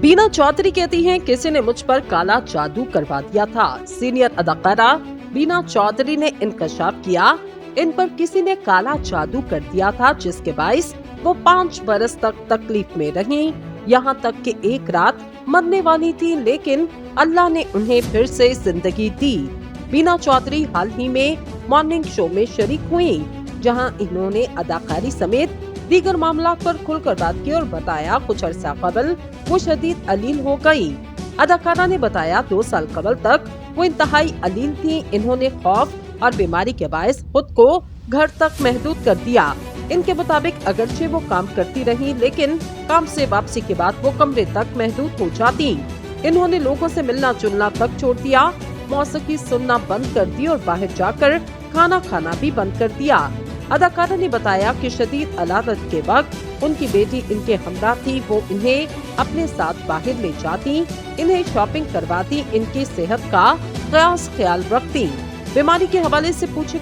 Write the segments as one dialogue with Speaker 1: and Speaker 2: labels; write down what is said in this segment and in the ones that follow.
Speaker 1: बीना चौधरी कहती हैं, किसी ने मुझ पर काला जादू करवा दिया था। सीनियर अदाकारा बीना चौधरी ने इंकशाफ किया, इन पर किसी ने काला जादू कर दिया था, जिसके बाइस वो 5 बरस तक तकलीफ में रहीं। यहाँ तक कि एक रात मरने वाली थी, लेकिन अल्लाह ने उन्हें फिर से जिंदगी दी। बीना चौधरी हाल ही में मॉर्निंग शो में शरीक हुई, जहां इन्होंने अदाकारी समेत दीगर मामला पर खुलकर बात की और बताया, कुछ अरसा कबल वो शदीद अलील हो गई। अदाकारा ने बताया, 2 साल कबल तक वो इंतहाई अलील थी। इन्होंने खौफ और बीमारी के बायस खुद को घर तक महदूद कर दिया। इनके मुताबिक अगरचे वो काम करती रही, लेकिन काम से वापसी के बाद वो कमरे तक महदूद हो जाती। इन्होंने लोगों से मिलना जुलना तक छोड़ दिया, मौसीकी सुनना बंद कर दी और बाहर जाकर खाना खाना भी बंद कर दिया। अदाकारा ने बताया कि शदीद अलादत के वक्त उनकी बेटी इनके हमरा थी। वो इन्हें अपने साथ बाहर ले जाती, इन्हें शॉपिंग करवाती, इनकी सेहत का खास ख्याल रखती। बीमारी के हवाले से पूछे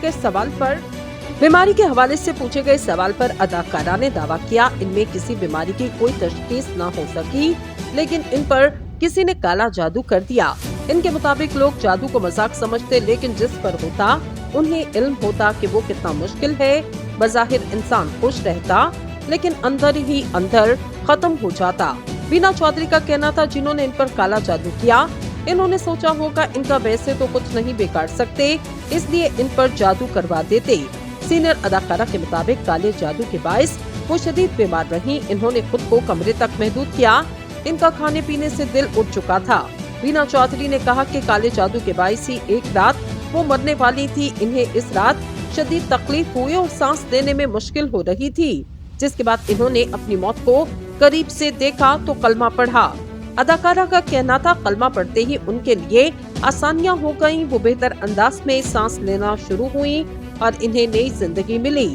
Speaker 1: गए सवाल पर अदाकारा ने दावा किया, इनमें किसी बीमारी की कोई तशखीस न हो सकी, लेकिन इन पर किसी ने काला जादू कर दिया। इनके मुताबिक लोग जादू को मजाक समझते, लेकिन जिस पर होता उन्हें इल्म होता कि वो कितना मुश्किल है। बज़ाहिर इंसान खुश रहता, लेकिन अंदर ही अंदर खत्म हो जाता। बीना चौधरी का कहना था, जिन्होंने इन पर काला जादू किया, इन्होंने सोचा होगा इनका वैसे तो कुछ नहीं बिगाड़ सकते, इसलिए इन पर जादू करवा देते। सीनियर अदाकारा के मुताबिक काले जादू के बाइस वो शदीद बीमार रहीं। इन्होंने खुद को कमरे तक महदूद किया, इनका खाने पीने से दिल उठ चुका था। बीना चौधरी ने कहा कि काले जादू के बाइस ही एक रात वो मरने वाली थी। इन्हें इस रात शदीद तकलीफ हुई और सांस लेने में मुश्किल हो रही थी, जिसके बाद इन्होंने अपनी मौत को करीब से देखा तो कलमा पढ़ा। अदाकारा का कहना था, कलमा पढ़ते ही उनके लिए आसानियां हो गईं। वो बेहतर अंदाज में सांस लेना शुरू हुई और इन्हें नई जिंदगी मिली।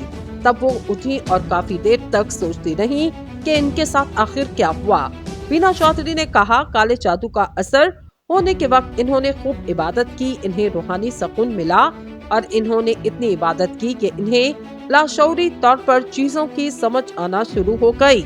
Speaker 1: तब वो उठी और काफी देर तक सोचती रही कि इनके साथ आखिर क्या हुआ। बीना चौधरी ने कहा, काले जादू का असर होने के वक्त इन्होंने खूब इबादत की, इन्हें रूहानी सुकून मिला और इन्होंने इतनी इबादत की कि इन्हें लाशऊरी तौर पर चीजों की समझ आना शुरू हो गई।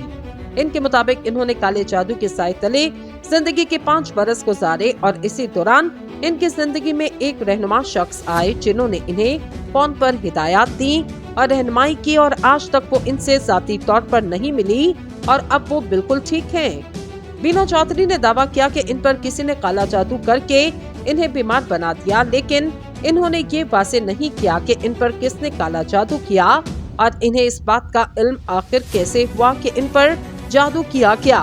Speaker 1: इनके मुताबिक इन्होंने काले जादू के साए तले जिंदगी के 5 बरस गुजारे और इसी दौरान इनकी जिंदगी में एक रहनुमा शख्स आए, जिन्होंने इन्हें फोन पर हिदायत दी और रहनुमाई की, और आज तक वो इनसे जाती तौर पर नहीं मिली और अब वो बिल्कुल ठीक हैं। बीना चौधरी ने दावा किया कि इन पर किसी ने काला जादू करके इन्हें बीमार बना दिया, लेकिन इन्होंने ये वाज़ेह नहीं किया कि इन पर किसने काला जादू किया और इन्हें इस बात का इल्म आखिर कैसे हुआ कि इन पर जादू किया गया।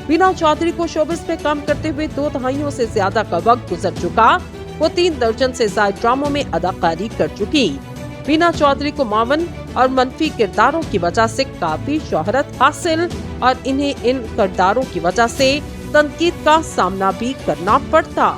Speaker 1: बीना चौधरी को शोबिस में काम करते हुए 2 दहाइयों से ज्यादा का वक्त गुजर चुका। वो 3 दर्जन से ज्यादा ड्रामों में अदाकारी कर चुकी। बीना चौधरी को मावन और मनफी किरदारों की वजह से काफी शोहरत हासिल और इन्हें इन किरदारों की वजह से तनकीद का सामना भी करना पड़ता।